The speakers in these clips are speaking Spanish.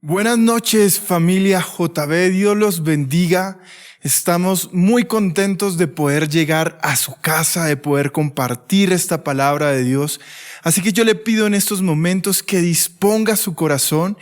Buenas noches, familia JB, Dios los bendiga. Estamos muy contentos de poder llegar a su casa, de poder compartir esta palabra de Dios. Así que yo le pido en estos momentos que disponga su corazón,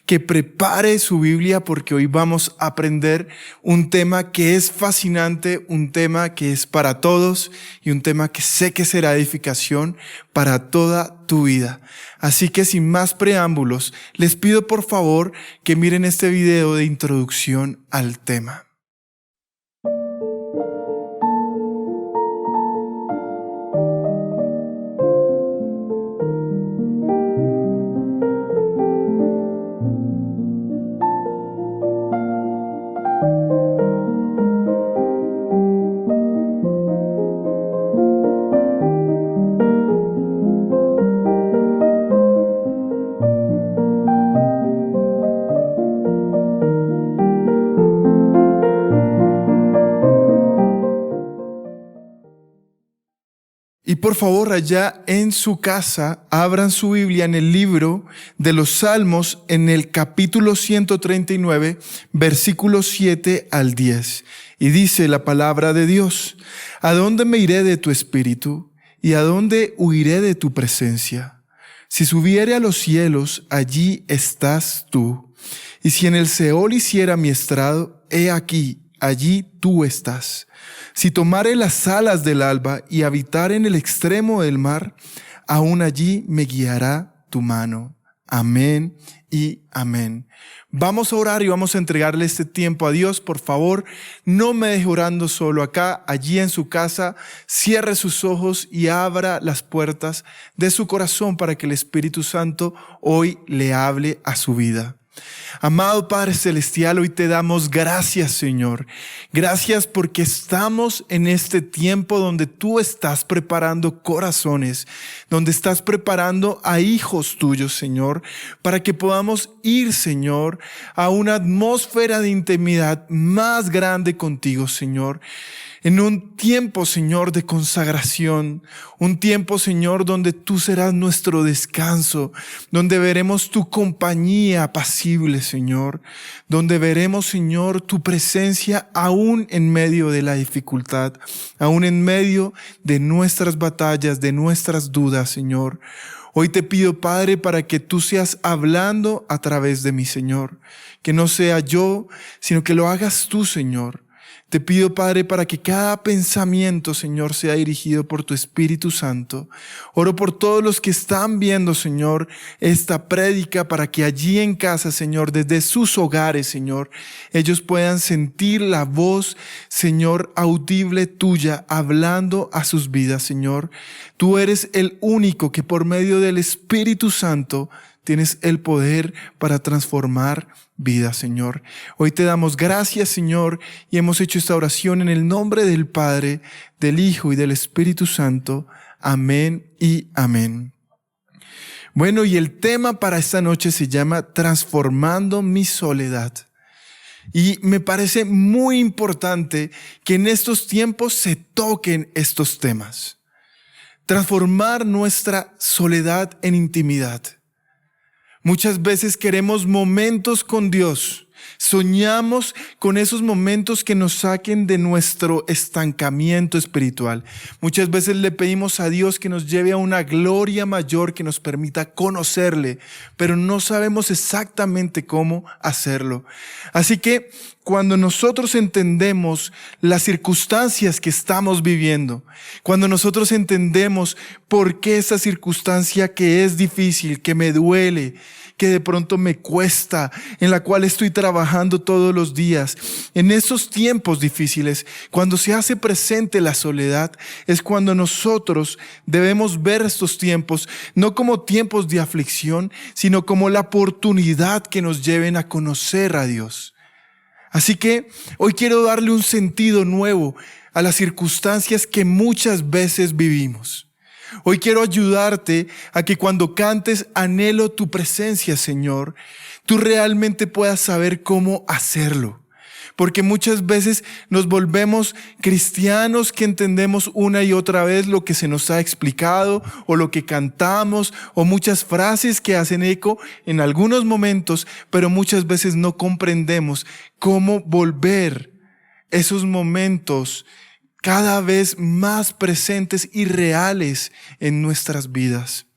que prepare su Biblia, porque hoy vamos a aprender un tema que es fascinante, un tema que es para todos y un tema que sé que será edificación para toda tu vida. Así que sin más preámbulos, les pido por favor que miren este video de introducción al tema. Y por favor, allá en su casa, abran su Biblia en el libro de los Salmos, en el capítulo 139, versículos 7 al 10. Y dice la palabra de Dios: ¿A dónde me iré de tu espíritu? ¿Y a dónde huiré de tu presencia? Si subiere a los cielos, allí estás tú. Y si en el Seol hiciera mi estrado, he aquí, allí tú estás. Si tomare las alas del alba y habitar en el extremo del mar, aún allí me guiará tu mano. Amén y amén. Vamos a orar y vamos a entregarle este tiempo a Dios. Por favor, no me deje orando solo acá, allí en su casa. Cierre sus ojos y abra las puertas de su corazón para que el Espíritu Santo hoy le hable a su vida. Amado Padre Celestial, hoy te damos gracias, Señor. Gracias porque estamos en este tiempo donde tú estás preparando corazones, donde estás preparando a hijos tuyos, Señor, para que podamos ir, Señor, a una atmósfera de intimidad más grande contigo, Señor. En un tiempo, Señor, de consagración, un tiempo, Señor, donde tú serás nuestro descanso, donde veremos tu compañía apacible, Señor, donde veremos, Señor, tu presencia aún en medio de la dificultad, aún en medio de nuestras batallas, de nuestras dudas, Señor. Hoy te pido, Padre, para que tú seas hablando a través de mí, Señor, que no sea yo, sino que lo hagas tú, Señor. Te pido, Padre, para que cada pensamiento, Señor, sea dirigido por tu Espíritu Santo. Oro por todos los que están viendo, Señor, esta prédica, para que allí en casa, Señor, desde sus hogares, Señor, ellos puedan sentir la voz, Señor, audible tuya, hablando a sus vidas, Señor. Tú eres el único que por medio del Espíritu Santo tienes el poder para transformar vida, Señor. Hoy te damos gracias, Señor, y hemos hecho esta oración en el nombre del Padre, del Hijo y del Espíritu Santo. Amén y amén. Bueno, y el tema para esta noche se llama Transformando mi soledad. Y me parece muy importante que en estos tiempos se toquen estos temas. Transformar nuestra soledad en intimidad. Muchas veces queremos momentos con Dios. Soñamos con esos momentos que nos saquen de nuestro estancamiento espiritual. Muchas veces le pedimos a Dios que nos lleve a una gloria mayor que nos permita conocerle, pero no sabemos exactamente cómo hacerlo. Así que cuando nosotros entendemos las circunstancias que estamos viviendo, cuando nosotros entendemos por qué esa circunstancia que es difícil, que me duele, que de pronto me cuesta, en la cual estoy trabajando todos los días, en esos tiempos difíciles, cuando se hace presente la soledad, es cuando nosotros debemos ver estos tiempos, no como tiempos de aflicción, sino como la oportunidad que nos lleven a conocer a Dios. Así que hoy quiero darle un sentido nuevo a las circunstancias que muchas veces vivimos. Hoy quiero ayudarte a que cuando cantes anhelo tu presencia, Señor, tú realmente puedas saber cómo hacerlo. porque muchas veces nos volvemos cristianos que entendemos una y otra vez lo que se nos ha explicado o lo que cantamos o muchas frases que hacen eco en algunos momentos, pero muchas veces no comprendemos cómo volver esos momentos cada vez más presentes y reales en nuestras vidas.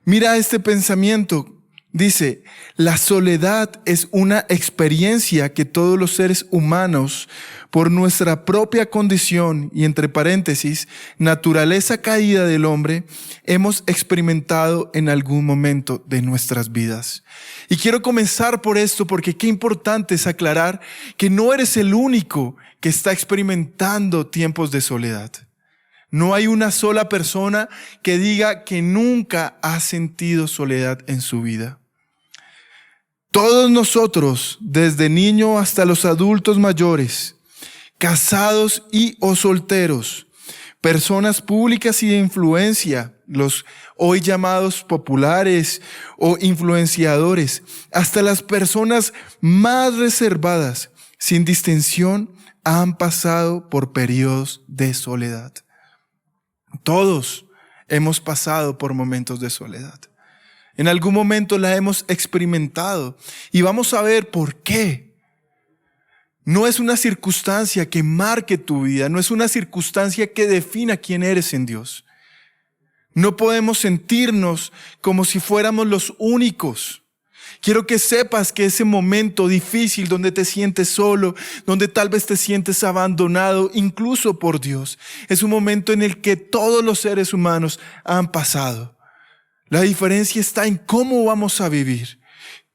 Mira este pensamiento. Dice, la soledad es una experiencia que todos los seres humanos, por nuestra propia condición y entre paréntesis, naturaleza caída del hombre, hemos experimentado en algún momento de nuestras vidas. Y quiero comenzar por esto porque qué importante es aclarar que no eres el único que está experimentando tiempos de soledad. No hay una sola persona que diga que nunca ha sentido soledad en su vida. Todos nosotros, desde niño hasta los adultos mayores, casados y o solteros, personas públicas y de influencia, los hoy llamados populares o influenciadores, hasta las personas más reservadas, sin distinción, han pasado por periodos de soledad. Todos hemos pasado por momentos de soledad. En algún momento la hemos experimentado y vamos a ver por qué. No es una circunstancia que marque tu vida, no es una circunstancia que defina quién eres en Dios. No podemos sentirnos como si fuéramos los únicos. Quiero que sepas que ese momento difícil donde te sientes solo, donde tal vez te sientes abandonado, incluso por Dios, es un momento en el que todos los seres humanos han pasado. La diferencia está en cómo vamos a vivir,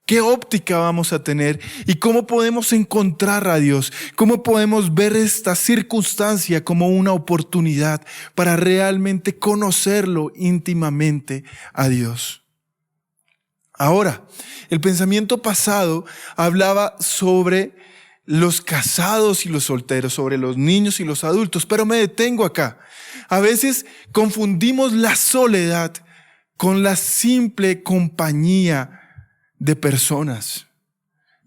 qué óptica vamos a tener y cómo podemos encontrar a Dios, cómo podemos ver esta circunstancia como una oportunidad para realmente conocerlo íntimamente a Dios. Ahora, el pensamiento pasado hablaba sobre los casados y los solteros, sobre los niños y los adultos, pero me detengo acá. A veces confundimos la soledad con la simple compañía de personas.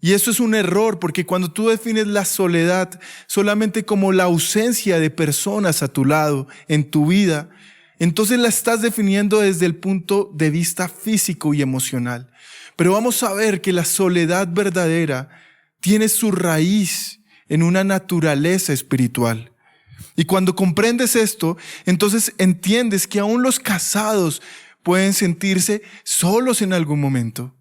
Y eso es un error, porque cuando tú defines la soledad solamente como la ausencia de personas a tu lado, en tu vida, entonces la estás definiendo desde el punto de vista físico y emocional. Pero vamos a ver que la soledad verdadera tiene su raíz en una naturaleza espiritual. Y cuando comprendes esto, entonces entiendes que aún los casados pueden sentirse solos en algún momento.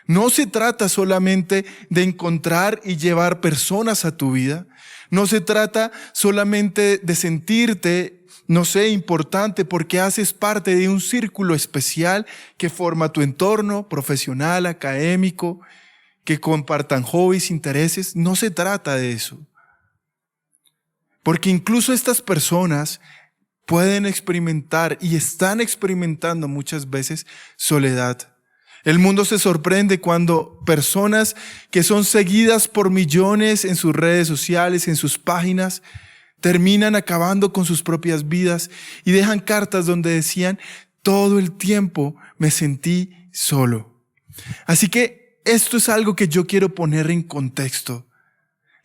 No se trata solamente de encontrar y llevar personas a tu vida. No se trata solamente de sentirte, importante porque haces parte de un círculo especial que forma tu entorno profesional, académico, que compartan hobbies, intereses. No se trata de eso. Porque incluso estas personas pueden experimentar y están experimentando muchas veces soledad. El mundo se sorprende cuando personas que son seguidas por millones en sus redes sociales, en sus páginas, terminan acabando con sus propias vidas y dejan cartas donde decían, todo el tiempo me sentí solo. Así que esto es algo que yo quiero poner en contexto.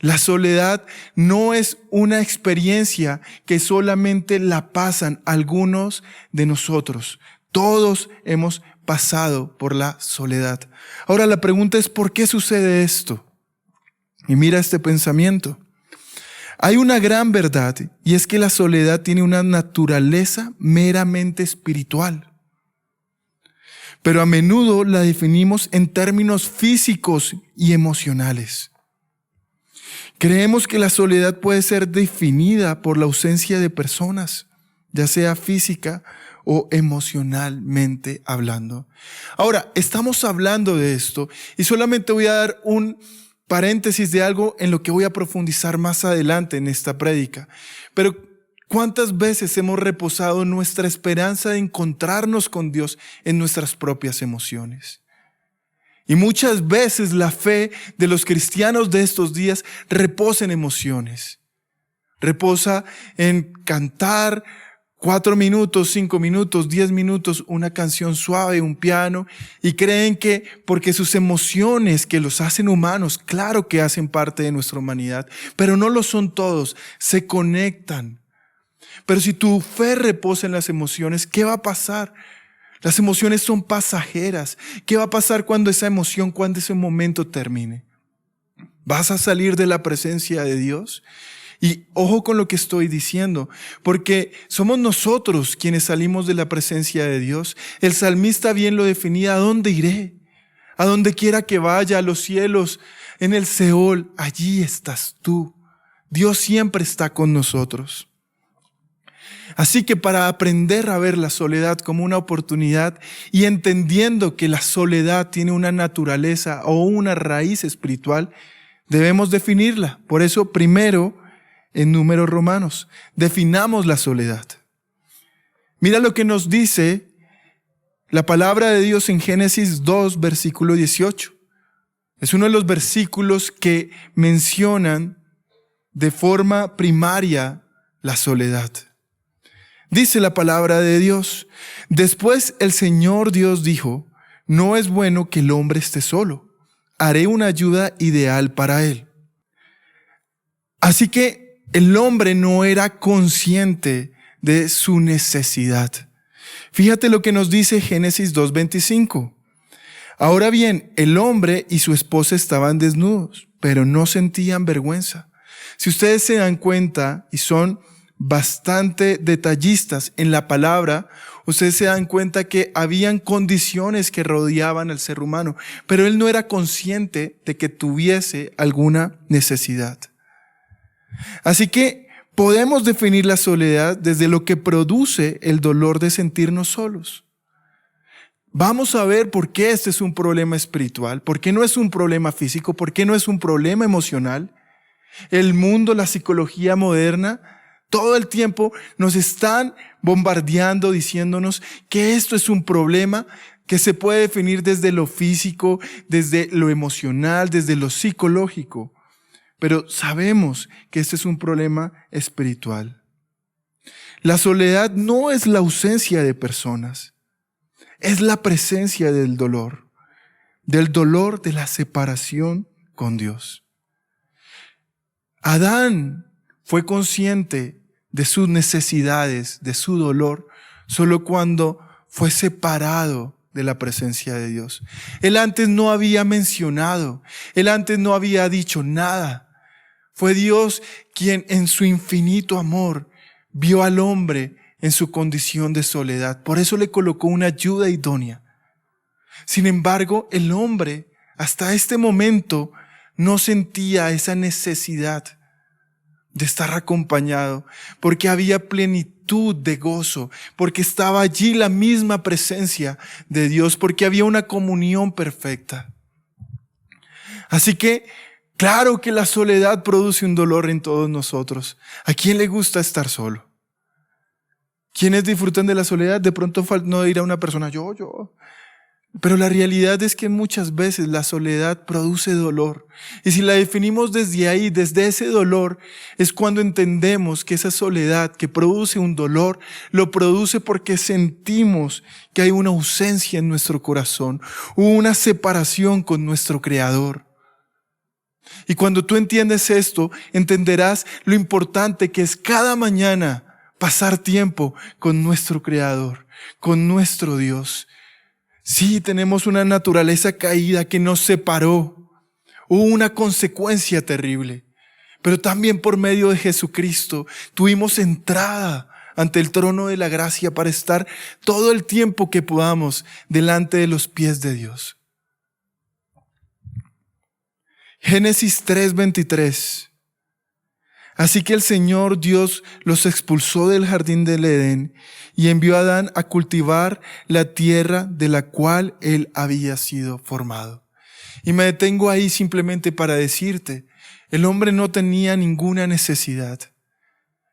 La soledad no es una experiencia que solamente la pasan algunos de nosotros. Todos hemos pasado por la soledad. Ahora la pregunta es, ¿por qué sucede esto? Y mira este pensamiento. Hay una gran verdad y es que la soledad tiene una naturaleza meramente espiritual. Pero a menudo la definimos en términos físicos y emocionales. Creemos que la soledad puede ser definida por la ausencia de personas, ya sea física o emocionalmente hablando. Ahora, estamos hablando de esto y solamente voy a dar un paréntesis de algo en lo que voy a profundizar más adelante en esta prédica. Pero ¿cuántas veces hemos reposado nuestra esperanza de encontrarnos con Dios en nuestras propias emociones? Y muchas veces la fe de los cristianos de estos días reposa en emociones. Reposa en cantar 4 minutos, 5 minutos, 10 minutos, una canción suave, un piano, y creen que porque sus emociones que los hacen humanos, claro que hacen parte de nuestra humanidad, pero no lo son todos, se conectan. Pero si tu fe reposa en las emociones, ¿qué va a pasar? Las emociones son pasajeras. ¿Qué va a pasar cuando ese momento termine? ¿Vas a salir de la presencia de Dios? Y ojo con lo que estoy diciendo, porque somos nosotros quienes salimos de la presencia de Dios. El salmista bien lo definía: ¿a dónde iré? A donde quiera que vaya, a los cielos, en el Seol, allí estás tú. Dios siempre está con nosotros. Así que para aprender a ver la soledad como una oportunidad y entendiendo que la soledad tiene una naturaleza o una raíz espiritual, debemos definirla. Por eso, primero, en Números Romanos, definamos la soledad. Mira lo que nos dice la palabra de Dios en Génesis 2, versículo 18. Es uno de los versículos que mencionan de forma primaria la soledad. Dice la palabra de Dios: después el Señor Dios dijo, no es bueno que el hombre esté solo, haré una ayuda ideal para él. Así que el hombre no era consciente de su necesidad. Fíjate lo que nos dice Génesis 2:25. Ahora bien, el hombre y su esposa estaban desnudos, pero no sentían vergüenza. Si ustedes se dan cuenta y son bastante detallistas en la palabra, ustedes se dan cuenta que habían condiciones que rodeaban al ser humano, pero él no era consciente de que tuviese alguna necesidad. Así que podemos definir la soledad desde lo que produce el dolor de sentirnos solos. Vamos a ver por qué este es un problema espiritual, por qué no es un problema físico, por qué no es un problema emocional. El mundo, la psicología moderna, todo el tiempo nos están bombardeando diciéndonos que esto es un problema que se puede definir desde lo físico, desde lo emocional, desde lo psicológico. Pero sabemos que este es un problema espiritual. La soledad no es la ausencia de personas, es la presencia del dolor de la separación con Dios. Adán fue consciente de sus necesidades, de su dolor, solo cuando fue separado de la presencia de Dios. Él antes no había mencionado, él antes no había dicho nada. Fue Dios quien en su infinito amor vio al hombre en su condición de soledad. Por eso le colocó una ayuda idónea. Sin embargo, el hombre hasta este momento no sentía esa necesidad de estar acompañado, porque había plenitud de gozo, porque estaba allí la misma presencia de Dios, porque había una comunión perfecta. Así que, claro que la soledad produce un dolor en todos nosotros. ¿A quién le gusta estar solo? ¿Quiénes disfrutan de la soledad? De pronto no dirá una persona, yo. Pero la realidad es que muchas veces la soledad produce dolor. Y si la definimos desde ahí, desde ese dolor, es cuando entendemos que esa soledad que produce un dolor, lo produce porque sentimos que hay una ausencia en nuestro corazón, una separación con nuestro Creador. Y cuando tú entiendes esto, entenderás lo importante que es cada mañana pasar tiempo con nuestro Creador, con nuestro Dios. Sí, tenemos una naturaleza caída que nos separó. Hubo una consecuencia terrible. Pero también por medio de Jesucristo tuvimos entrada ante el trono de la gracia para estar todo el tiempo que podamos delante de los pies de Dios. Génesis 3:23. Así que el Señor Dios los expulsó del jardín del Edén y envió a Adán a cultivar la tierra de la cual él había sido formado. Y me detengo ahí simplemente para decirte, el hombre no tenía ninguna necesidad.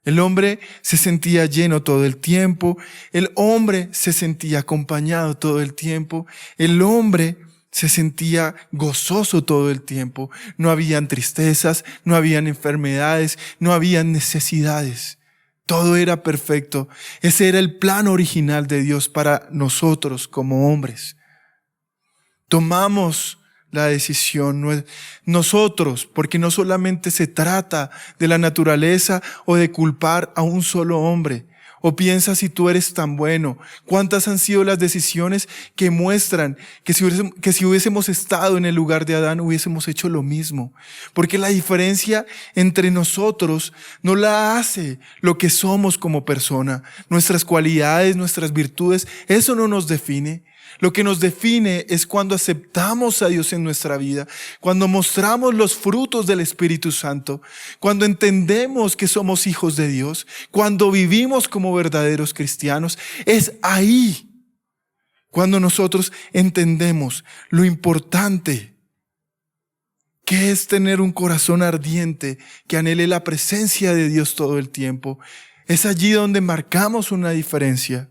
El hombre se sentía lleno todo el tiempo, el hombre se sentía acompañado todo el tiempo, el hombre se sentía gozoso todo el tiempo. No habían tristezas, no habían enfermedades, no habían necesidades. Todo era perfecto. Ese era el plan original de Dios para nosotros como hombres. Tomamos la decisión nosotros, porque no solamente se trata de la naturaleza o de culpar a un solo hombre. O piensa si tú eres tan bueno. ¿Cuántas han sido las decisiones que muestran que si hubiésemos estado en el lugar de Adán hubiésemos hecho lo mismo? Porque la diferencia entre nosotros no la hace lo que somos como persona. Nuestras cualidades, nuestras virtudes, eso no nos define. Lo que nos define es cuando aceptamos a Dios en nuestra vida, cuando mostramos los frutos del Espíritu Santo, cuando entendemos que somos hijos de Dios, cuando vivimos como verdaderos cristianos. Es ahí cuando nosotros entendemos lo importante que es tener un corazón ardiente que anhele la presencia de Dios todo el tiempo. Es allí donde marcamos una diferencia.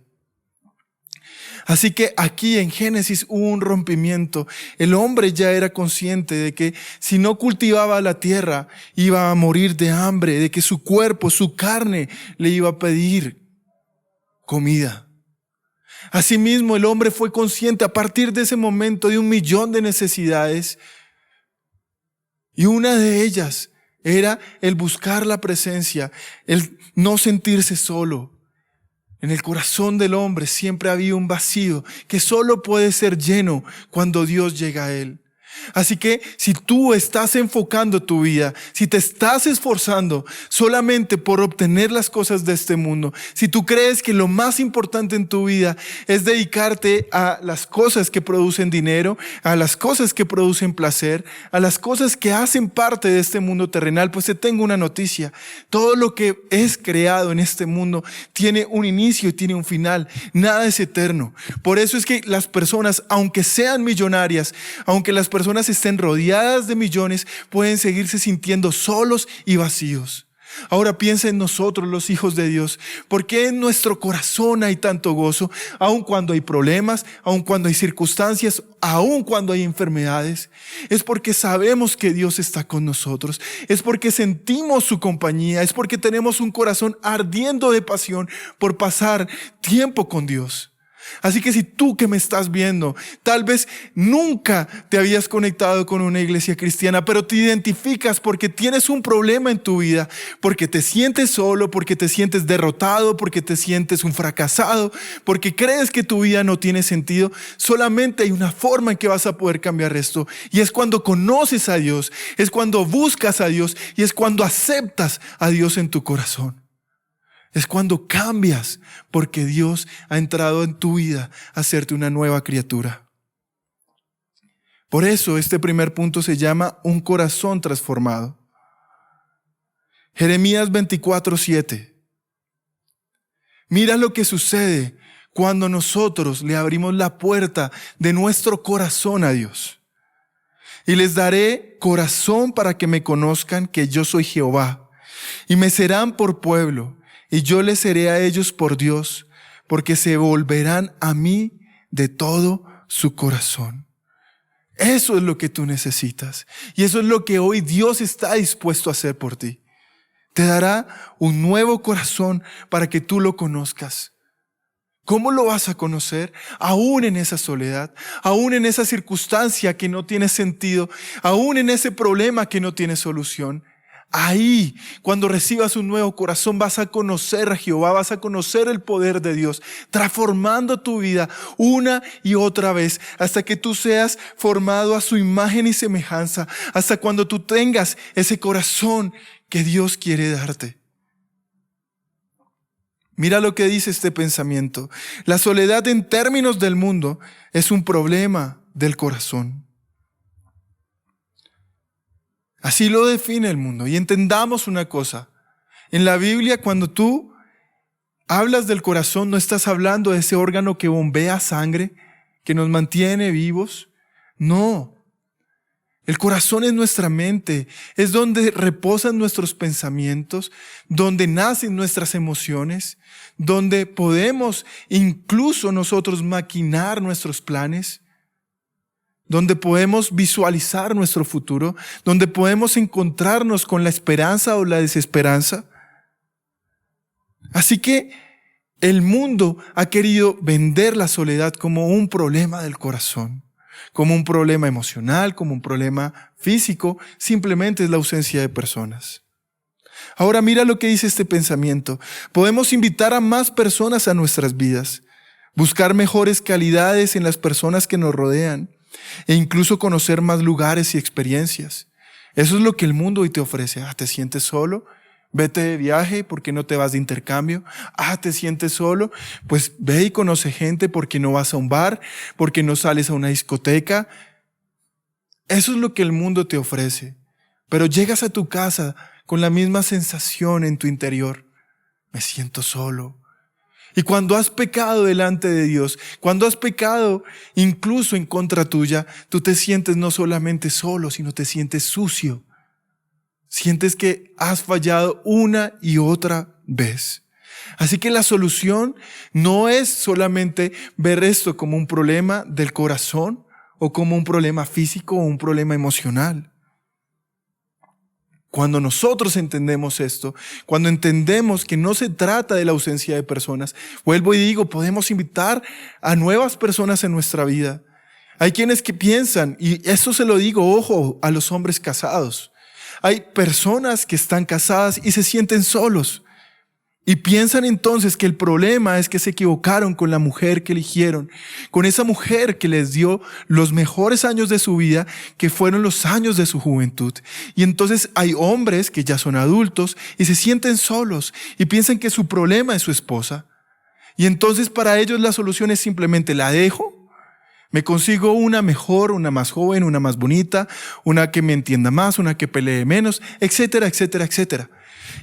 Así que aquí en Génesis hubo un rompimiento. El hombre ya era consciente de que si no cultivaba la tierra iba a morir de hambre, de que su cuerpo, su carne le iba a pedir comida. Asimismo, el hombre fue consciente a partir de ese momento de 1,000,000 de necesidades, y una de ellas era el buscar la presencia, el no sentirse solo. En el corazón del hombre siempre había un vacío que solo puede ser lleno cuando Dios llega a él. Así que si tú estás enfocando tu vida, si te estás esforzando solamente por obtener las cosas de este mundo, si tú crees que lo más importante en tu vida es dedicarte a las cosas que producen dinero, a las cosas que producen placer, a las cosas que hacen parte de este mundo terrenal, pues te tengo una noticia. Todo lo que es creado en este mundo tiene un inicio y tiene un final. Nada es eterno. Por eso es que las personas, aunque sean millonarias, aunque las personas estén rodeadas de millones, pueden seguirse sintiendo solos y vacíos. Ahora piensa en nosotros, los hijos de Dios. ¿Por qué en nuestro corazón hay tanto gozo? Aun cuando hay problemas, aun cuando hay circunstancias, aun cuando hay enfermedades. Es porque sabemos que Dios está con nosotros. Es porque sentimos su compañía. Es porque tenemos un corazón ardiendo de pasión por pasar tiempo con Dios. Así que si tú que me estás viendo, tal vez nunca te habías conectado con una iglesia cristiana, pero te identificas porque tienes un problema en tu vida, porque te sientes solo, porque te sientes derrotado, porque te sientes un fracasado, porque crees que tu vida no tiene sentido, solamente hay una forma en que vas a poder cambiar esto, y es cuando conoces a Dios, es cuando buscas a Dios y es cuando aceptas a Dios en tu corazón. Es cuando cambias porque Dios ha entrado en tu vida a hacerte una nueva criatura. Por eso este primer punto se llama un corazón transformado. Jeremías 24:7. Mira lo que sucede cuando nosotros le abrimos la puerta de nuestro corazón a Dios. Y les daré corazón para que me conozcan que yo soy Jehová, y me serán por pueblo. Y yo les seré a ellos por Dios, porque se volverán a mí de todo su corazón. Eso es lo que tú necesitas. Y eso es lo que hoy Dios está dispuesto a hacer por ti. Te dará un nuevo corazón para que tú lo conozcas. ¿Cómo lo vas a conocer? Aún en esa soledad, aún en esa circunstancia que no tiene sentido, aún en ese problema que no tiene solución. Ahí, cuando recibas un nuevo corazón, vas a conocer a Jehová, vas a conocer el poder de Dios, transformando tu vida una y otra vez, hasta que tú seas formado a su imagen y semejanza, hasta cuando tú tengas ese corazón que Dios quiere darte. Mira lo que dice este pensamiento. La soledad en términos del mundo es un problema del corazón. Así lo define el mundo. Y entendamos una cosa. En la Biblia, cuando tú hablas del corazón, no estás hablando de ese órgano que bombea sangre, que nos mantiene vivos. No. El corazón es nuestra mente. Es donde reposan nuestros pensamientos, donde nacen nuestras emociones, donde podemos incluso nosotros maquinar nuestros planes, donde podemos visualizar nuestro futuro, donde podemos encontrarnos con la esperanza o la desesperanza. Así que el mundo ha querido vender la soledad como un problema del corazón, como un problema emocional, como un problema físico. Simplemente es la ausencia de personas. Ahora mira lo que dice este pensamiento. Podemos invitar a más personas a nuestras vidas, buscar mejores calidades en las personas que nos rodean e incluso conocer más lugares y experiencias. Eso es lo que el mundo hoy te ofrece. ¿Te sientes solo? Vete de viaje, ¿por qué no te vas de intercambio? ¿Te sientes solo? Pues ve y conoce gente, ¿por qué no vas a un bar? ¿Por qué no sales a una discoteca? Eso es lo que el mundo te ofrece. Pero llegas a tu casa con la misma sensación en tu interior. Me siento solo. Y cuando has pecado delante de Dios, cuando has pecado incluso en contra tuya, tú te sientes no solamente solo, sino te sientes sucio. Sientes que has fallado una y otra vez. Así que la solución no es solamente ver esto como un problema del corazón o como un problema físico o un problema emocional. Cuando nosotros entendemos esto, cuando entendemos que no se trata de la ausencia de personas, vuelvo y digo, podemos invitar a nuevas personas en nuestra vida. Hay quienes que piensan, y esto se lo digo, ojo, a los hombres casados. Hay personas que están casadas y se sienten solos. Y piensan entonces que el problema es que se equivocaron con la mujer que eligieron, con esa mujer que les dio los mejores años de su vida, que fueron los años de su juventud. Y entonces hay hombres que ya son adultos y se sienten solos y piensan que su problema es su esposa. Y entonces para ellos la solución es simplemente la dejo, me consigo una mejor, una más joven, una más bonita, una que me entienda más, una que pelee menos, etcétera, etcétera, etcétera.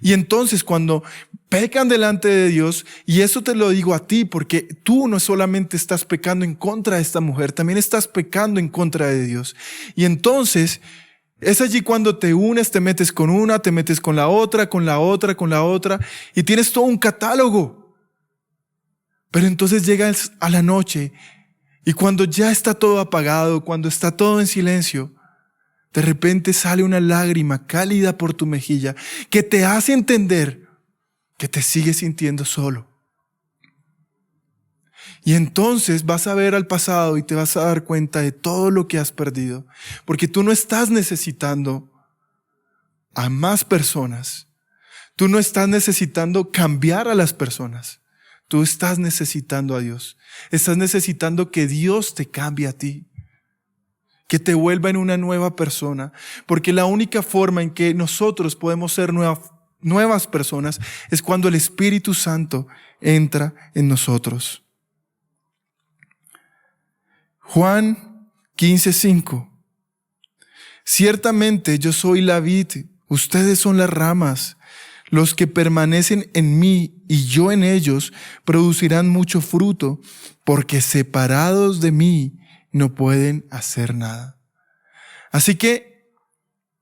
Y entonces cuando pecan delante de Dios, y eso te lo digo a ti, porque tú no solamente estás pecando en contra de esta mujer, también estás pecando en contra de Dios. Y entonces es allí cuando te unes, te metes con una, te metes con la otra, con la otra, con la otra, y tienes todo un catálogo. Pero entonces llegas a la noche, y cuando ya está todo apagado, cuando está todo en silencio, de repente sale una lágrima cálida por tu mejilla que te hace entender que te sigues sintiendo solo. Y entonces vas a ver al pasado y te vas a dar cuenta de todo lo que has perdido, porque tú no estás necesitando a más personas. Tú no estás necesitando cambiar a las personas. Tú estás necesitando a Dios. Estás necesitando que Dios te cambie a ti, que te vuelva en una nueva persona, porque la única forma en que nosotros podemos ser nuevas personas es cuando el Espíritu Santo entra en nosotros. Juan 15:5. Ciertamente yo soy la vid, ustedes son las ramas. Los que permanecen en mí y yo en ellos producirán mucho fruto, porque separados de mí no pueden hacer nada. Así que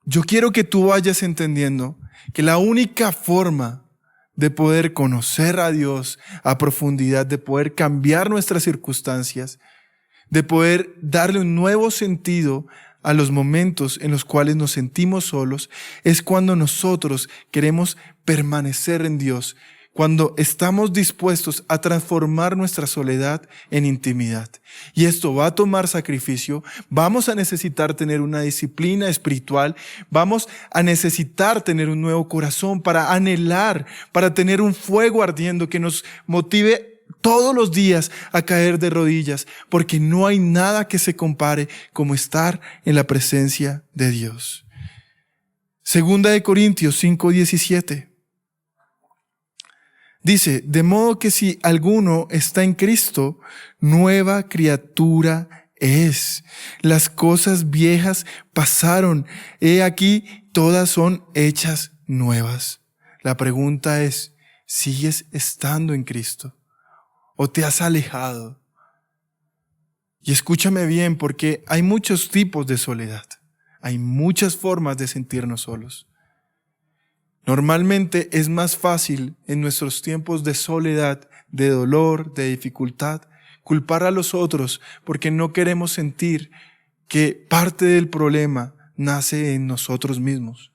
yo quiero que tú vayas entendiendo que la única forma de poder conocer a Dios a profundidad, de poder cambiar nuestras circunstancias, de poder darle un nuevo sentido a los momentos en los cuales nos sentimos solos, es cuando nosotros queremos permanecer en Dios, cuando estamos dispuestos a transformar nuestra soledad en intimidad. Y esto va a tomar sacrificio, vamos a necesitar tener una disciplina espiritual, vamos a necesitar tener un nuevo corazón para anhelar, para tener un fuego ardiendo que nos motive todos los días a caer de rodillas, porque no hay nada que se compare como estar en la presencia de Dios. Segunda de Corintios 5:17. Dice, de modo que si alguno está en Cristo, nueva criatura es. Las cosas viejas pasaron, he aquí todas son hechas nuevas. La pregunta es, ¿sigues estando en Cristo o te has alejado? Y escúchame bien, porque hay muchos tipos de soledad. Hay muchas formas de sentirnos solos. Normalmente es más fácil en nuestros tiempos de soledad, de dolor, de dificultad, culpar a los otros porque no queremos sentir que parte del problema nace en nosotros mismos.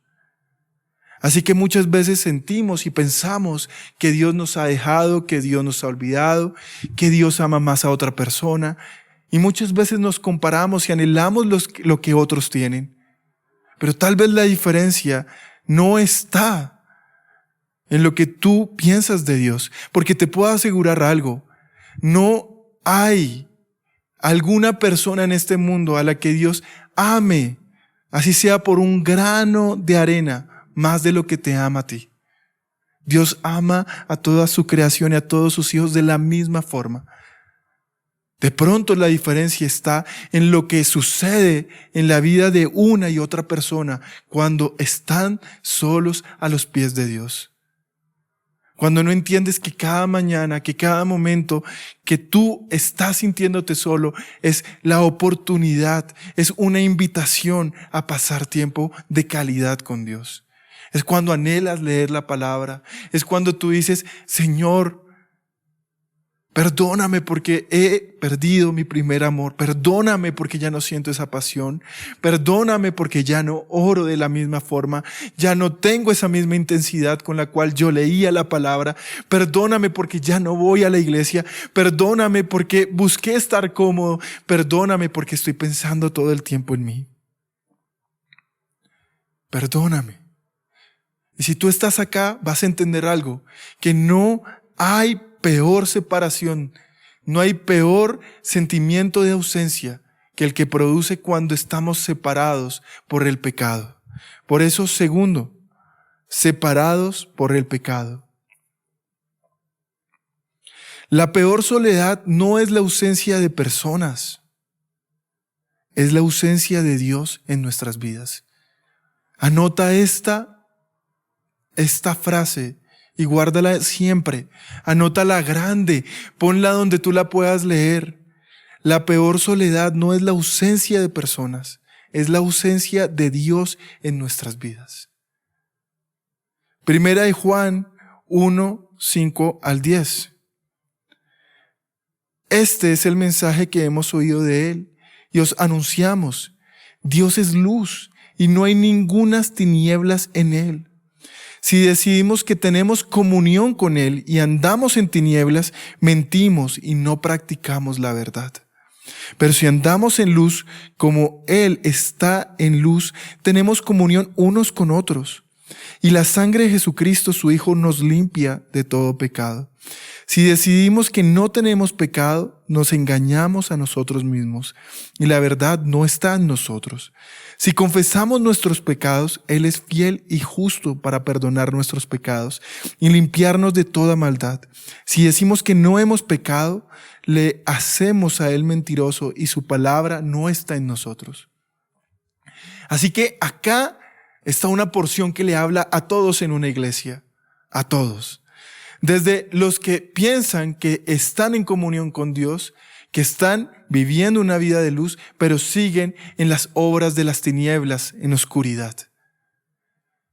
Así que muchas veces sentimos y pensamos que Dios nos ha dejado, que Dios nos ha olvidado, que Dios ama más a otra persona. Y muchas veces nos comparamos y anhelamos lo que otros tienen. Pero tal vez la diferencia no está en lo que tú piensas de Dios. Porque te puedo asegurar algo. No hay alguna persona en este mundo a la que Dios ame, así sea por un grano de arena, más de lo que te ama a ti. Dios ama a toda su creación y a todos sus hijos de la misma forma. De pronto la diferencia está en lo que sucede en la vida de una y otra persona cuando están solos a los pies de Dios. Cuando no entiendes que cada mañana, que cada momento que tú estás sintiéndote solo es la oportunidad, es una invitación a pasar tiempo de calidad con Dios. Es cuando anhelas leer la palabra. Es cuando tú dices, Señor, perdóname porque he perdido mi primer amor. Perdóname porque ya no siento esa pasión. Perdóname porque ya no oro de la misma forma. Ya no tengo esa misma intensidad con la cual yo leía la palabra. Perdóname porque ya no voy a la iglesia. Perdóname porque busqué estar cómodo. Perdóname porque estoy pensando todo el tiempo en mí. Perdóname. Y si tú estás acá, vas a entender algo, que no hay peor separación, no hay peor sentimiento de ausencia que el que produce cuando estamos separados por el pecado. Por eso, segundo, separados por el pecado. La peor soledad no es la ausencia de personas, es la ausencia de Dios en nuestras vidas. Anota esta frase y guárdala siempre. Anótala grande, ponla donde tú la puedas leer. La peor soledad no es la ausencia de personas, es la ausencia de Dios en nuestras vidas. Primera de Juan 1, 5 al 10. Este es el mensaje que hemos oído de Él y os anunciamos. Dios es luz y no hay ningunas tinieblas en Él. Si decidimos que tenemos comunión con Él y andamos en tinieblas, mentimos y no practicamos la verdad. Pero si andamos en luz, como Él está en luz, tenemos comunión unos con otros. Y la sangre de Jesucristo, su Hijo, nos limpia de todo pecado. Si decidimos que no tenemos pecado, nos engañamos a nosotros mismos y la verdad no está en nosotros. Si confesamos nuestros pecados, Él es fiel y justo para perdonar nuestros pecados y limpiarnos de toda maldad. Si decimos que no hemos pecado, le hacemos a Él mentiroso y su palabra no está en nosotros. Así que acá está una porción que le habla a todos en una iglesia, a todos. Desde los que piensan que están en comunión con Dios, que están viviendo una vida de luz, pero siguen en las obras de las tinieblas, en oscuridad.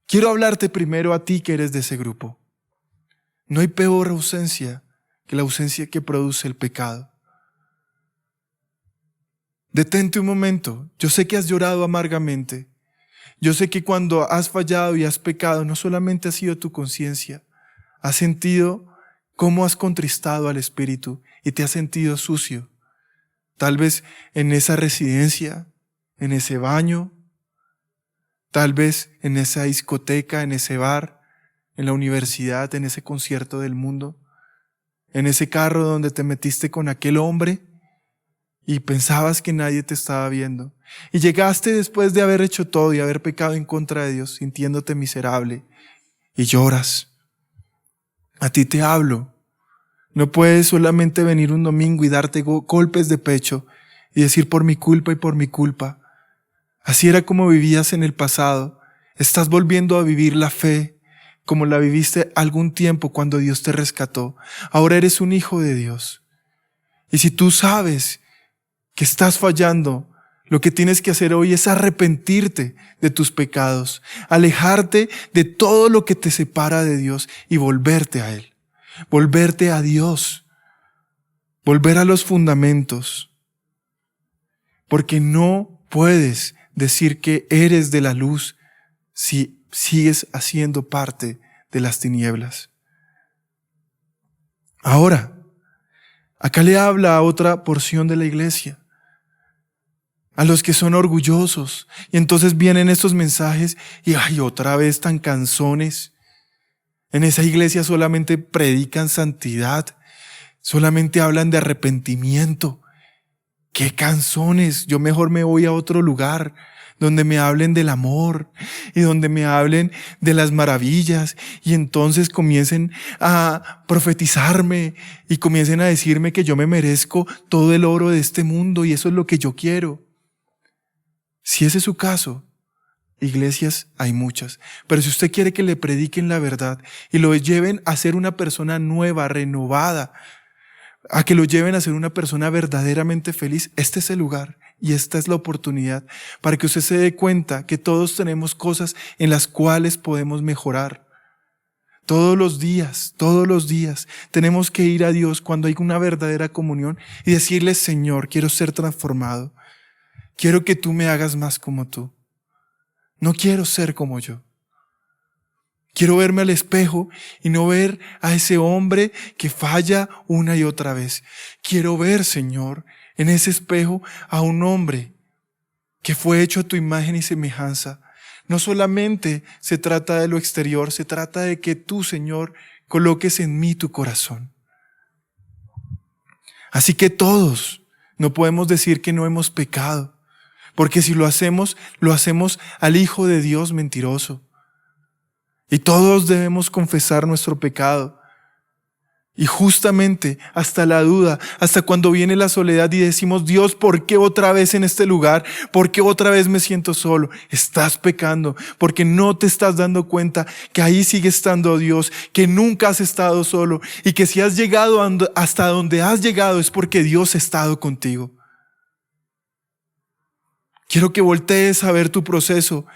Quiero hablarte primero a ti que eres de ese grupo. No hay peor ausencia que la ausencia que produce el pecado. Detente un momento. Yo sé que has llorado amargamente. Yo sé que cuando has fallado y has pecado, no solamente ha sido tu conciencia, has sentido cómo has contristado al Espíritu y te has sentido sucio. Tal vez en esa residencia, en ese baño, tal vez en esa discoteca, en ese bar, en la universidad, en ese concierto del mundo, en ese carro donde te metiste con aquel hombre y pensabas que nadie te estaba viendo. Y llegaste después de haber hecho todo y haber pecado en contra de Dios, sintiéndote miserable y lloras. A ti te hablo. No puedes solamente venir un domingo y darte golpes de pecho y decir por mi culpa y por mi culpa. Así era como vivías en el pasado. Estás volviendo a vivir la fe como la viviste algún tiempo cuando Dios te rescató. Ahora eres un hijo de Dios. Y si tú sabes que estás fallando, lo que tienes que hacer hoy es arrepentirte de tus pecados, alejarte de todo lo que te separa de Dios y volverte a Él, volverte a Dios, volver a los fundamentos, porque no puedes decir que eres de la luz si sigues haciendo parte de las tinieblas. Ahora, acá le habla a otra porción de la iglesia, a los que son orgullosos. Y entonces vienen estos mensajes y otra vez tan cansones. En esa iglesia solamente predican santidad, solamente hablan de arrepentimiento. ¡Qué canzones! Yo mejor me voy a otro lugar donde me hablen del amor y donde me hablen de las maravillas y entonces comiencen a profetizarme y comiencen a decirme que yo me merezco todo el oro de este mundo y eso es lo que yo quiero. Si ese es su caso, iglesias hay muchas, pero si usted quiere que le prediquen la verdad y lo lleven a ser una persona nueva, renovada, a que lo lleven a ser una persona verdaderamente feliz, este es el lugar y esta es la oportunidad para que usted se dé cuenta que todos tenemos cosas en las cuales podemos mejorar. Todos los días tenemos que ir a Dios cuando hay una verdadera comunión y decirle: Señor, quiero ser transformado. Quiero que tú me hagas más como tú. No quiero ser como yo. Quiero verme al espejo y no ver a ese hombre que falla una y otra vez. Quiero ver, Señor, en ese espejo a un hombre que fue hecho a tu imagen y semejanza. No solamente se trata de lo exterior, se trata de que tú, Señor, coloques en mí tu corazón. Así que todos no podemos decir que no hemos pecado, porque si lo hacemos al Hijo de Dios mentiroso. Y todos debemos confesar nuestro pecado. Y justamente hasta la duda, hasta cuando viene la soledad y decimos: Dios, ¿por qué otra vez en este lugar? ¿Por qué otra vez me siento solo? Estás pecando porque no te estás dando cuenta que ahí sigue estando Dios, que nunca has estado solo y que si has llegado hasta donde has llegado es porque Dios ha estado contigo. Quiero que voltees a ver tu proceso.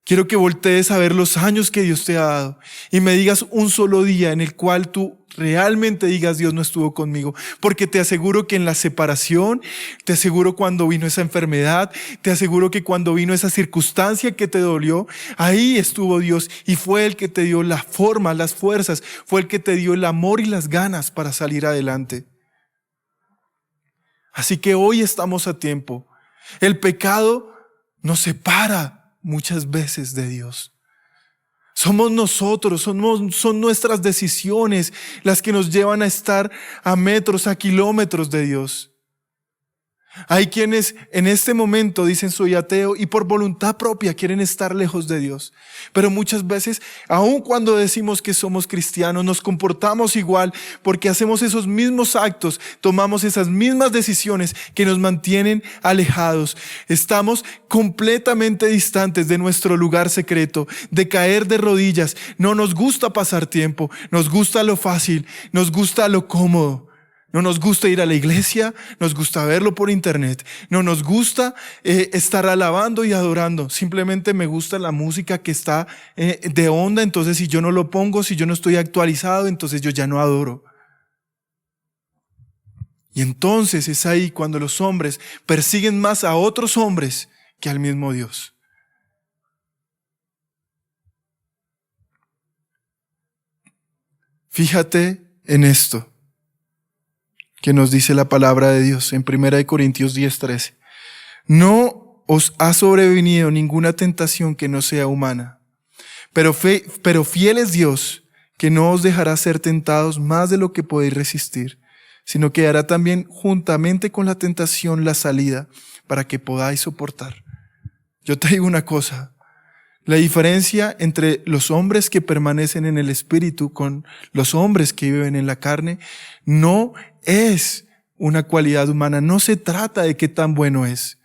Quiero que voltees a ver los años que Dios te ha dado y me digas un solo día en el cual tú realmente digas: Dios no estuvo conmigo. Porque te aseguro que en la separación, te aseguro cuando vino esa enfermedad, te aseguro que cuando vino esa circunstancia que te dolió, ahí estuvo Dios y fue el que te dio la forma, las fuerzas, fue el que te dio el amor y las ganas para salir adelante. Así que hoy estamos a tiempo. El pecado nos separa muchas veces de Dios. Somos nosotros, son nuestras decisiones las que nos llevan a estar a metros, a kilómetros de Dios. Hay quienes en este momento dicen: soy ateo, y por voluntad propia quieren estar lejos de Dios. Pero muchas veces, aun cuando decimos que somos cristianos, nos comportamos igual porque hacemos esos mismos actos, tomamos esas mismas decisiones que nos mantienen alejados. Estamos completamente distantes de nuestro lugar secreto, de caer de rodillas. No nos gusta pasar tiempo, nos gusta lo fácil, nos gusta lo cómodo. No nos gusta ir a la iglesia, nos gusta verlo por internet. No nos gusta estar alabando y adorando. Simplemente me gusta la música que está de onda, entonces si yo no lo pongo, si yo no estoy actualizado, entonces yo ya no adoro. Y entonces es ahí cuando los hombres persiguen más a otros hombres que al mismo Dios. Fíjate en esto que nos dice la palabra de Dios en 1 Corintios 10:13. No os ha sobrevenido ninguna tentación que no sea humana, pero fiel es Dios, que no os dejará ser tentados más de lo que podéis resistir, sino que dará también juntamente con la tentación la salida para que podáis soportar. Yo te digo una cosa: la diferencia entre los hombres que permanecen en el Espíritu con los hombres que viven en la carne no es una cualidad humana, no se trata de qué tan bueno es.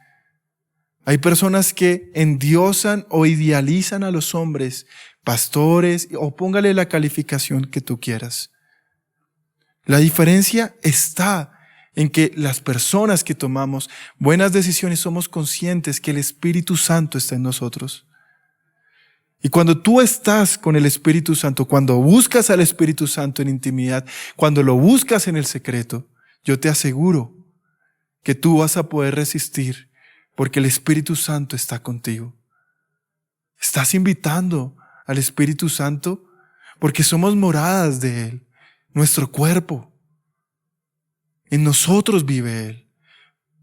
Hay personas que endiosan o idealizan a los hombres, pastores, o póngale la calificación que tú quieras. La diferencia está en que las personas que tomamos buenas decisiones somos conscientes que el Espíritu Santo está en nosotros. Y cuando tú estás con el Espíritu Santo, cuando buscas al Espíritu Santo en intimidad, cuando lo buscas en el secreto, yo te aseguro que tú vas a poder resistir porque el Espíritu Santo está contigo. Estás invitando al Espíritu Santo? Porque somos moradas de Él, nuestro cuerpo. En nosotros vive Él.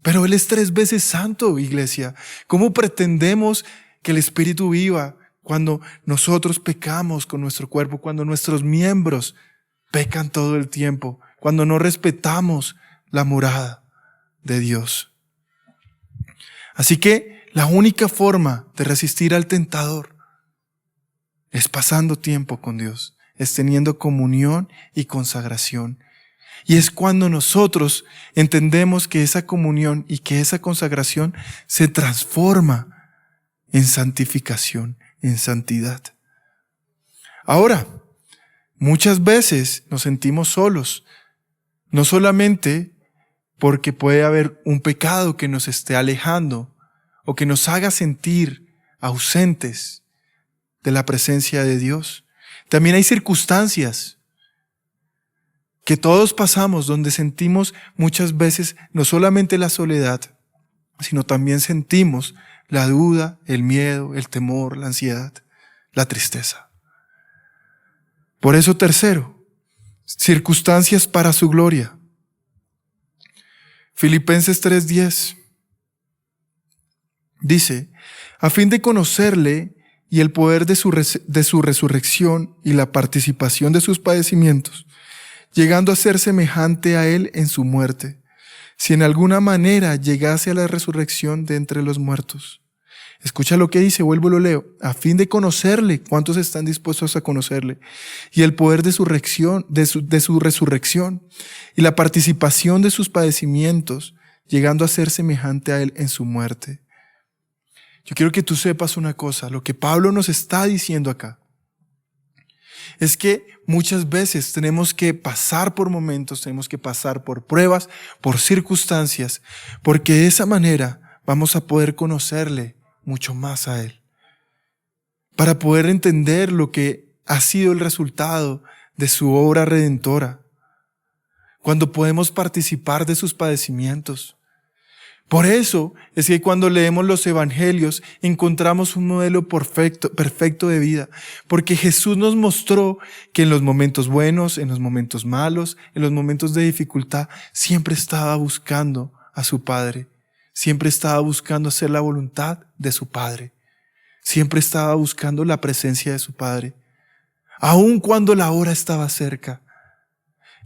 Pero Él es 3 veces santo, iglesia. ¿Cómo pretendemos que el Espíritu viva cuando nosotros pecamos con nuestro cuerpo, cuando nuestros miembros pecan todo el tiempo, cuando no respetamos la morada de Dios? Así que la única forma de resistir al tentador es pasando tiempo con Dios, es teniendo comunión y consagración. Y es cuando nosotros entendemos que esa comunión y que esa consagración se transforma en santificación, en santidad. Ahora, muchas veces nos sentimos solos, no solamente porque puede haber un pecado que nos esté alejando o que nos haga sentir ausentes de la presencia de Dios. También hay circunstancias que todos pasamos donde sentimos muchas veces no solamente la soledad, sino también sentimos la duda, el miedo, el temor, la ansiedad, la tristeza. Por eso, tercero, circunstancias para su gloria. Filipenses 3:10 dice, a fin de conocerle y el poder de su resurrección y la participación de sus padecimientos, llegando a ser semejante a Él en su muerte, si en alguna manera llegase a la resurrección de entre los muertos. Escucha lo que dice, vuelvo y lo leo. A fin de conocerle, ¿cuántos están dispuestos a conocerle? Y el poder de su resurrección y la participación de sus padecimientos, llegando a ser semejante a Él en su muerte. Yo quiero que tú sepas una cosa, lo que Pablo nos está diciendo acá es que muchas veces tenemos que pasar por momentos, tenemos que pasar por pruebas, por circunstancias, porque de esa manera vamos a poder conocerle mucho más a Él, para poder entender lo que ha sido el resultado de su obra redentora, cuando podemos participar de sus padecimientos. Por eso es que cuando leemos los evangelios encontramos un modelo perfecto de vida, porque Jesús nos mostró que en los momentos buenos, en los momentos malos, en los momentos de dificultad, siempre estaba buscando a su Padre, siempre estaba buscando hacer la voluntad de su Padre, siempre estaba buscando la presencia de su Padre, aun cuando la hora estaba cerca.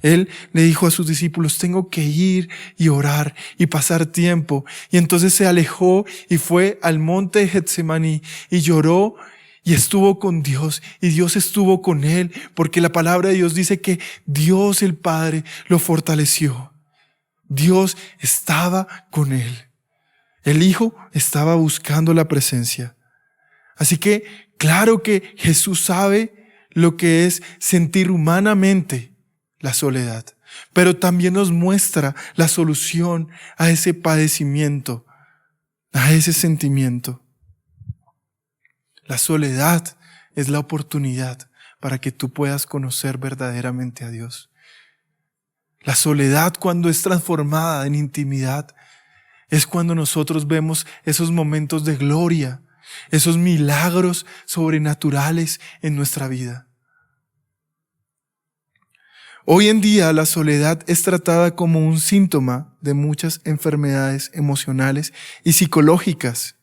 Él le dijo a sus discípulos, tengo que ir y orar y pasar tiempo. Y entonces se alejó y fue al monte de Getsemaní y lloró y estuvo con Dios y Dios estuvo con él, porque la palabra de Dios dice que Dios el Padre lo fortaleció. Dios estaba con él. El Hijo estaba buscando la presencia. Así que claro que Jesús sabe lo que es sentir humanamente la soledad, pero también nos muestra la solución a ese padecimiento, a ese sentimiento. La soledad es la oportunidad para que tú puedas conocer verdaderamente a Dios. La soledad, cuando es transformada en intimidad, es cuando nosotros vemos esos momentos de gloria, esos milagros sobrenaturales en nuestra vida. Hoy en día la soledad es tratada como un síntoma de muchas enfermedades emocionales y psicológicas,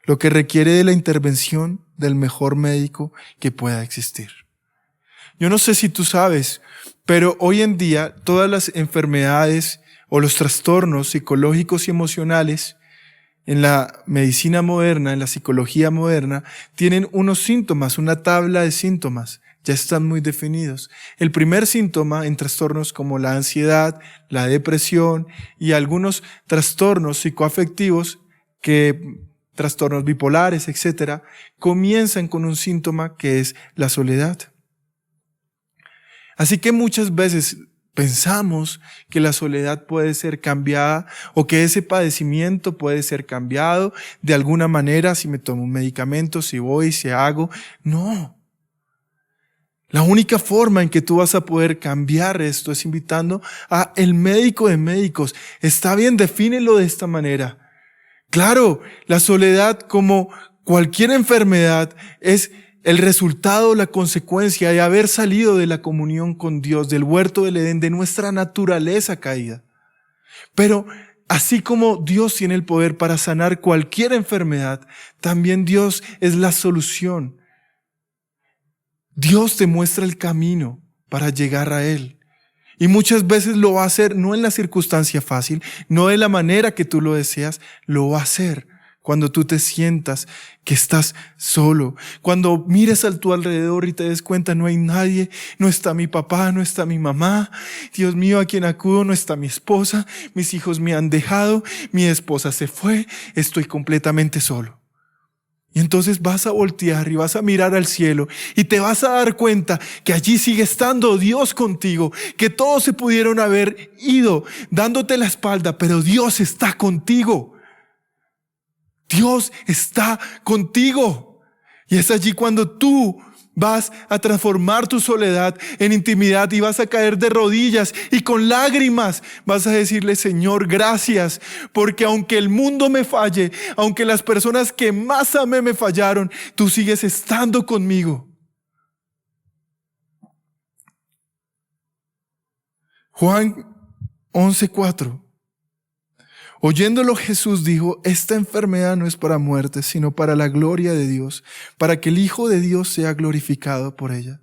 lo que requiere de la intervención del mejor médico que pueda existir. Yo no sé si tú sabes, pero hoy en día todas las enfermedades o los trastornos psicológicos y emocionales en la medicina moderna, en la psicología moderna, tienen unos síntomas, una tabla de síntomas. Ya están muy definidos. El primer síntoma en trastornos como la ansiedad, la depresión y algunos trastornos psicoafectivos, trastornos bipolares, etcétera, comienzan con un síntoma que es la soledad. Así que muchas veces pensamos que la soledad puede ser cambiada o que ese padecimiento puede ser cambiado de alguna manera si me tomo un medicamento, si voy, si hago. No. La única forma en que tú vas a poder cambiar esto es invitando a el médico de médicos. Está bien, defínelo de esta manera. Claro, la soledad, como cualquier enfermedad, es el resultado, la consecuencia de haber salido de la comunión con Dios, del huerto del Edén, de nuestra naturaleza caída. Pero así como Dios tiene el poder para sanar cualquier enfermedad, también Dios es la solución. Dios te muestra el camino para llegar a Él. Y muchas veces lo va a hacer no en la circunstancia fácil, no de la manera que tú lo deseas, lo va a hacer cuando tú te sientas que estás solo. Cuando mires a tu alrededor y te des cuenta no hay nadie, no está mi papá, no está mi mamá, Dios mío, a quien acudo no está mi esposa, mis hijos me han dejado, mi esposa se fue, estoy completamente solo. Y entonces vas a voltear y vas a mirar al cielo y te vas a dar cuenta que allí sigue estando Dios contigo, que todos se pudieron haber ido dándote la espalda, pero Dios está contigo. Dios está contigo. Y es allí cuando tú vas a transformar tu soledad en intimidad y vas a caer de rodillas y con lágrimas vas a decirle: Señor, gracias, porque aunque el mundo me falle, aunque las personas que más amé me fallaron, tú sigues estando conmigo. Juan 11:4. Oyéndolo Jesús dijo: esta enfermedad no es para muerte, sino para la gloria de Dios, para que el Hijo de Dios sea glorificado por ella.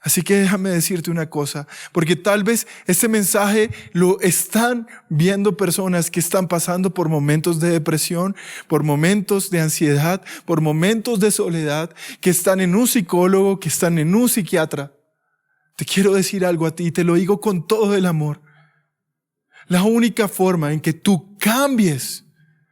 Así que déjame decirte una cosa, porque tal vez este mensaje lo están viendo personas que están pasando por momentos de depresión, por momentos de ansiedad, por momentos de soledad, que están en un psicólogo, que están en un psiquiatra. Te quiero decir algo a ti y te lo digo con todo el amor. La única forma en que tú cambies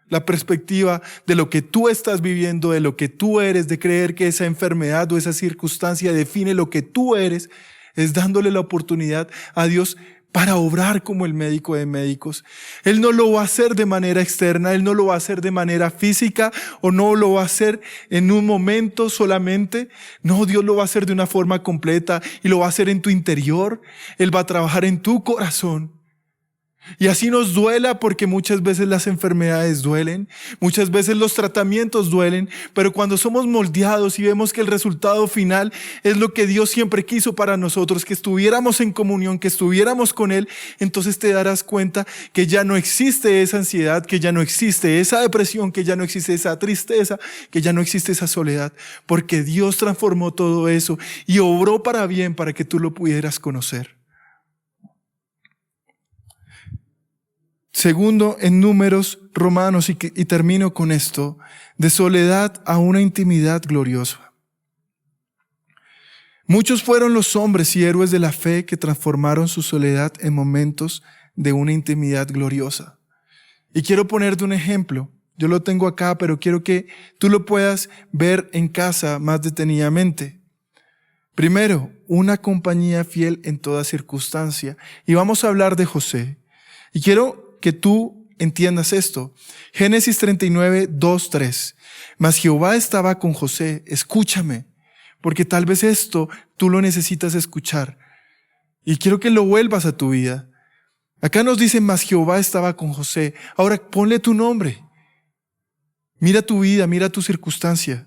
la perspectiva de lo que tú estás viviendo, de lo que tú eres, de creer que esa enfermedad o esa circunstancia define lo que tú eres, es dándole la oportunidad a Dios para obrar como el médico de médicos. Él no lo va a hacer de manera externa, Él no lo va a hacer de manera física o no lo va a hacer en un momento solamente. No, Dios lo va a hacer de una forma completa y lo va a hacer en tu interior. Él va a trabajar en tu corazón. Y así nos duela, porque muchas veces las enfermedades duelen, muchas veces los tratamientos duelen, pero cuando somos moldeados y vemos que el resultado final es lo que Dios siempre quiso para nosotros, que estuviéramos en comunión, que estuviéramos con Él, entonces te darás cuenta que ya no existe esa ansiedad, que ya no existe esa depresión, que ya no existe esa tristeza, que ya no existe esa soledad, porque Dios transformó todo eso y obró para bien para que tú lo pudieras conocer. Segundo, en Números, Romanos, y termino con esto: de soledad a una intimidad gloriosa. Muchos fueron los hombres y héroes de la fe que transformaron su soledad en momentos de una intimidad gloriosa. Y quiero ponerte un ejemplo. Yo lo tengo acá, pero quiero que tú lo puedas ver en casa más detenidamente. Primero, una compañía fiel en toda circunstancia. Y vamos a hablar de José. Y quiero que tú entiendas esto. Génesis 39, 2, 3. Mas Jehová estaba con José. Escúchame, porque tal vez esto tú lo necesitas escuchar. Y quiero que lo vuelvas a tu vida. Acá nos dice: mas Jehová estaba con José. Ahora ponle tu nombre. Mira tu vida, mira tu circunstancia.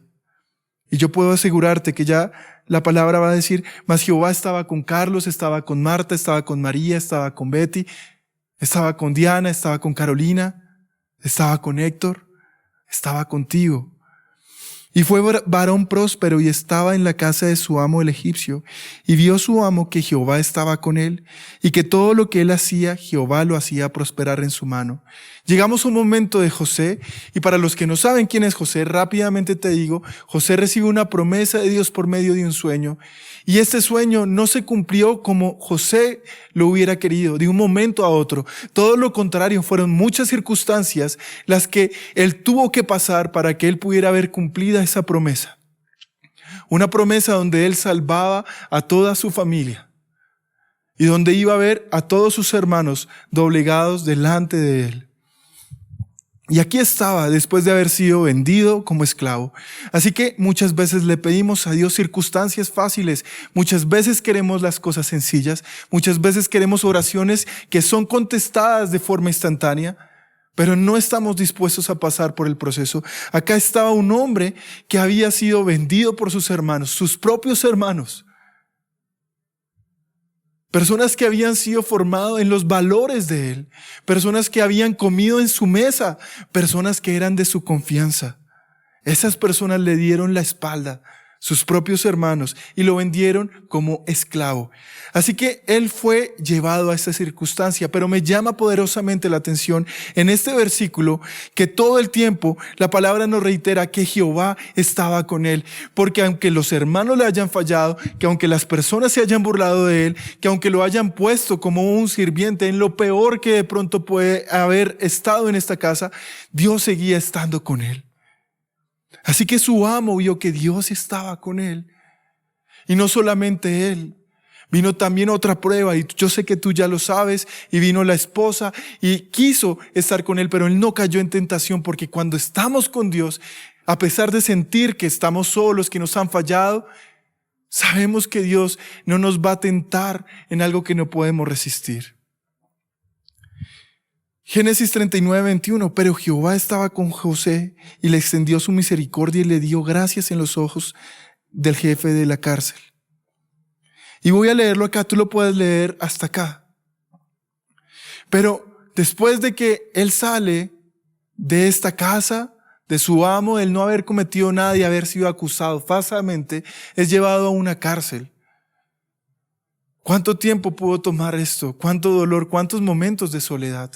Y yo puedo asegurarte que ya la palabra va a decir: mas Jehová estaba con Carlos, estaba con Marta, estaba con María, estaba con Betty, estaba con Diana, estaba con Carolina, estaba con Héctor, estaba contigo. Y fue varón próspero y estaba en la casa de su amo el egipcio. Y vio su amo que Jehová estaba con él y que todo lo que él hacía, Jehová lo hacía prosperar en su mano. Llegamos a un momento de José, y para los que no saben quién es José, rápidamente te digo: José recibe una promesa de Dios por medio de un sueño. Y este sueño no se cumplió como José lo hubiera querido, de un momento a otro. Todo lo contrario, fueron muchas circunstancias las que él tuvo que pasar para que él pudiera ver cumplida esa promesa. Una promesa donde él salvaba a toda su familia y donde iba a ver a todos sus hermanos doblegados delante de él. Y aquí estaba después de haber sido vendido como esclavo. Así que muchas veces le pedimos a Dios circunstancias fáciles. Muchas veces queremos las cosas sencillas. Muchas veces queremos oraciones que son contestadas de forma instantánea. pero no estamos dispuestos a pasar por el proceso. Acá estaba un hombre que había sido vendido por sus hermanos, sus propios hermanos. Personas que habían sido formados en los valores de él, personas que habían comido en su mesa, personas que eran de su confianza. Esas personas le dieron la espalda, sus propios hermanos, y lo vendieron como esclavo. Así que él fue llevado a esta circunstancia, pero me llama poderosamente la atención en este versículo que todo el tiempo la palabra nos reitera que Jehová estaba con él, porque aunque los hermanos le hayan fallado, que aunque las personas se hayan burlado de él, que aunque lo hayan puesto como un sirviente en lo peor que de pronto puede haber estado en esta casa, Dios seguía estando con él. Así que su amo vio que Dios estaba con él. Y no solamente él, vino también otra prueba, y yo sé que tú ya lo sabes, y vino la esposa y quiso estar con él, pero él no cayó en tentación, porque cuando estamos con Dios, a pesar de sentir que estamos solos, que nos han fallado, sabemos que Dios no nos va a tentar en algo que no podemos resistir. Génesis 39:21, pero Jehová estaba con José y le extendió su misericordia y le dio gracias en los ojos del jefe de la cárcel. Y voy a leerlo acá, tú lo puedes leer hasta acá. Pero después de que él sale de esta casa, de su amo, el no haber cometido nada y haber sido acusado falsamente, es llevado a una cárcel. ¿Cuánto tiempo pudo tomar esto? ¿Cuánto dolor? ¿Cuántos momentos de soledad?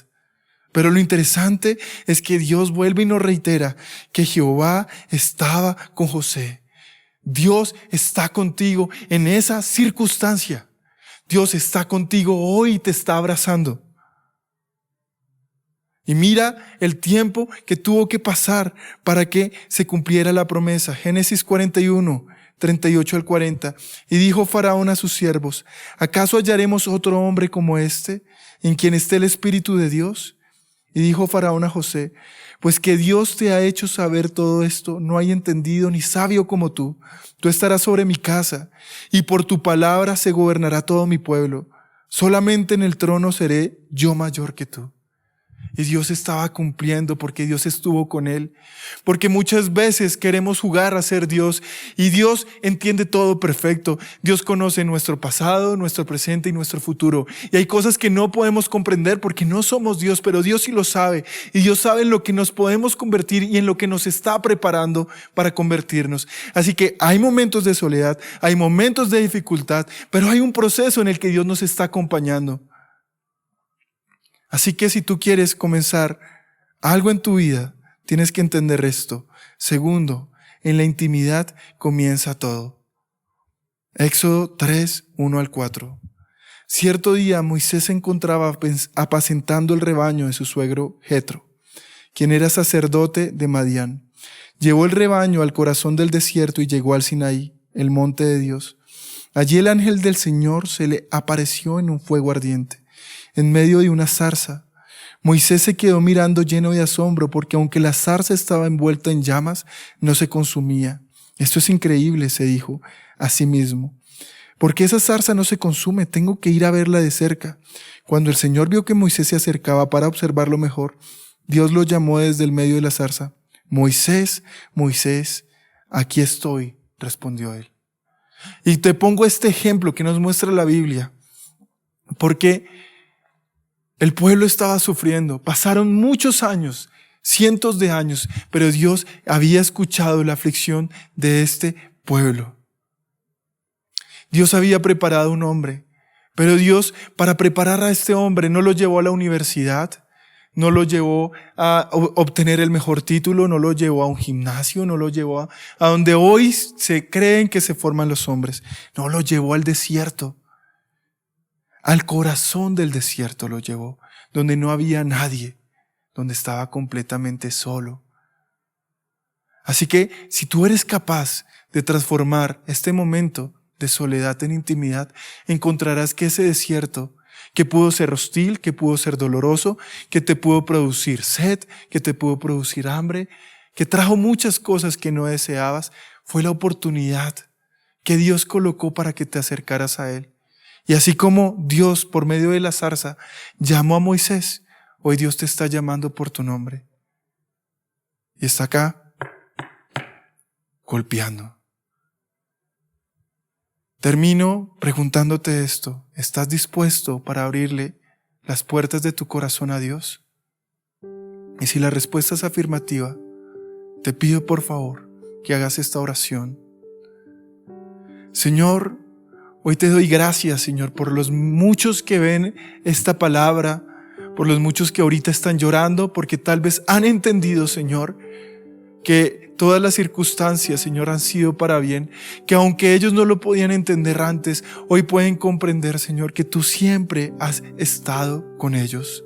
Pero lo interesante es que Dios vuelve y nos reitera que Jehová estaba con José. Dios está contigo en esa circunstancia. Dios está contigo hoy y te está abrazando. Y mira el tiempo que tuvo que pasar para que se cumpliera la promesa. Génesis 41, 38 al 40. Y dijo Faraón a sus siervos, ¿acaso hallaremos otro hombre como este, en quien esté el Espíritu de Dios? Y dijo Faraón a José, pues que Dios te ha hecho saber todo esto, no hay entendido ni sabio como tú. Tú estarás sobre mi casa, y por tu palabra se gobernará todo mi pueblo. Solamente en el trono seré yo mayor que tú. Y Dios estaba cumpliendo porque Dios estuvo con él. Porque muchas veces queremos jugar a ser Dios y Dios entiende todo perfecto. Dios conoce nuestro pasado, nuestro presente y nuestro futuro. Y hay cosas que no podemos comprender porque no somos Dios, pero Dios sí lo sabe. Y Dios sabe en lo que nos podemos convertir y en lo que nos está preparando para convertirnos. Así que hay momentos de soledad, hay momentos de dificultad, pero hay un proceso en el que Dios nos está acompañando. Así que si tú quieres comenzar algo en tu vida, tienes que entender esto. Segundo, en la intimidad comienza todo. Éxodo 3, 1 al 4. Cierto día Moisés se encontraba apacentando el rebaño de su suegro Jetro, quien era sacerdote de Madián. Llevó el rebaño al corazón del desierto y llegó al Sinaí, el monte de Dios. Allí el ángel del Señor se le apareció en un fuego ardiente, en medio de una zarza. Moisés se quedó mirando lleno de asombro porque aunque la zarza estaba envuelta en llamas, no se consumía. Esto es increíble, se dijo a sí mismo. ¿Por qué esa zarza no se consume? Tengo que ir a verla de cerca. Cuando el Señor vio que Moisés se acercaba para observarlo mejor, Dios lo llamó desde el medio de la zarza. Moisés, Moisés, aquí estoy, respondió él. Y te pongo este ejemplo que nos muestra la Biblia, porque el pueblo estaba sufriendo, pasaron muchos años, cientos de años, pero Dios había escuchado la aflicción de este pueblo. Dios había preparado un hombre, pero Dios, para preparar a este hombre, no lo llevó a la universidad, no lo llevó a obtener el mejor título, no lo llevó a un gimnasio, no lo llevó a donde hoy se creen que se forman los hombres, no lo llevó al desierto. Al corazón del desierto lo llevó, donde no había nadie, donde estaba completamente solo. Así que si tú eres capaz de transformar este momento de soledad en intimidad, encontrarás que ese desierto, que pudo ser hostil, que pudo ser doloroso, que te pudo producir sed, que te pudo producir hambre, que trajo muchas cosas que no deseabas, fue la oportunidad que Dios colocó para que te acercaras a Él. Y así como Dios, por medio de la zarza, llamó a Moisés, Hoy Dios te está llamando por tu nombre. Y está acá, golpeando. Termino preguntándote esto. ¿Estás dispuesto para abrirle las puertas de tu corazón a Dios? Y si la respuesta es afirmativa, te pido por favor que hagas esta oración. Señor, hoy te doy gracias, Señor, por los muchos que ven esta palabra, por los muchos que ahorita están llorando, porque tal vez han entendido, Señor, que todas las circunstancias, Señor, han sido para bien, que aunque ellos no lo podían entender antes, hoy pueden comprender, Señor, que tú siempre has estado con ellos.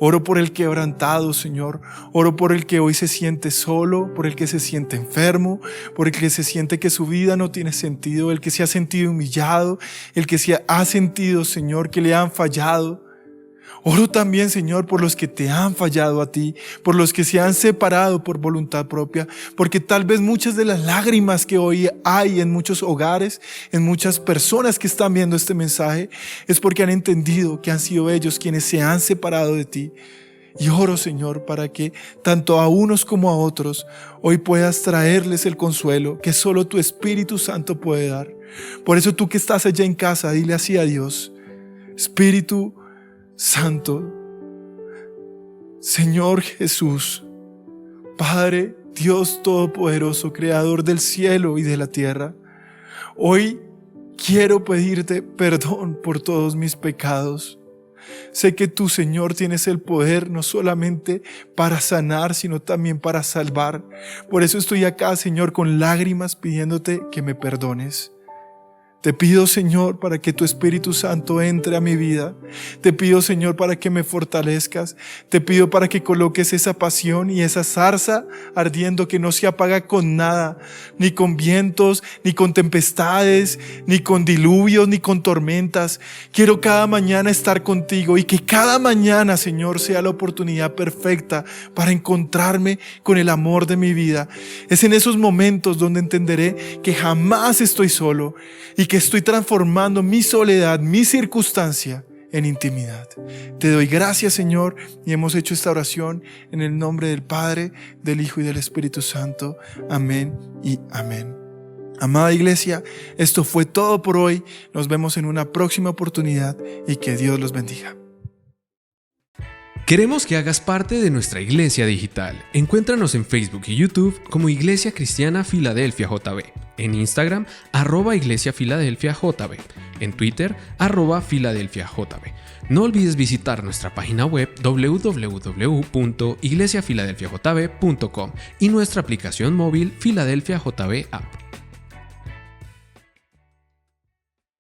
Oro por el quebrantado, Señor. Oro por el que hoy se siente solo, por el que se siente enfermo, por el que se siente que su vida no tiene sentido, el que se ha sentido humillado, el que se ha sentido, Señor, que le han fallado. Oro también, Señor, por los que te han fallado a ti, por los que se han separado por voluntad propia, porque tal vez muchas de las lágrimas que hoy hay en muchos hogares, en muchas personas que están viendo este mensaje, es porque han entendido que han sido ellos quienes se han separado de ti. Y oro, Señor, para que tanto a unos como a otros hoy puedas traerles el consuelo que solo tu Espíritu Santo puede dar. Por eso tú que estás allá en casa, dile así a Dios: Espíritu Santo, Señor Jesús, Padre, Dios Todopoderoso, Creador del cielo y de la tierra, hoy quiero pedirte perdón por todos mis pecados. Sé que tú, Señor, tienes el poder no solamente para sanar, sino también para salvar. Por eso estoy acá, Señor, con lágrimas pidiéndote que me perdones. Te pido, Señor, para que tu Espíritu Santo entre a mi vida. Te pido, Señor, para que me fortalezcas. Te pido para que coloques esa pasión y esa zarza ardiendo que no se apaga con nada, ni con vientos, ni con tempestades, ni con diluvios, ni con tormentas. Quiero cada mañana estar contigo y que cada mañana, Señor, sea la oportunidad perfecta para encontrarme con el amor de mi vida. Es en esos momentos donde entenderé que jamás estoy solo y que estoy transformando mi soledad, mi circunstancia en intimidad. Te doy gracias, Señor, y hemos hecho esta oración en el nombre del Padre, del Hijo y del Espíritu Santo. Amén y amén. Amada iglesia, esto fue todo por hoy. Nos vemos en una próxima oportunidad y que Dios los bendiga. Queremos que hagas parte de nuestra iglesia digital. Encuéntranos en Facebook y YouTube como Iglesia Cristiana Filadelfia JB, en Instagram @Iglesia Filadelfia JB, en Twitter @Filadelfia JB. No olvides visitar nuestra página web www.iglesiafiladelfiajb.com y nuestra aplicación móvil Filadelfia JB App.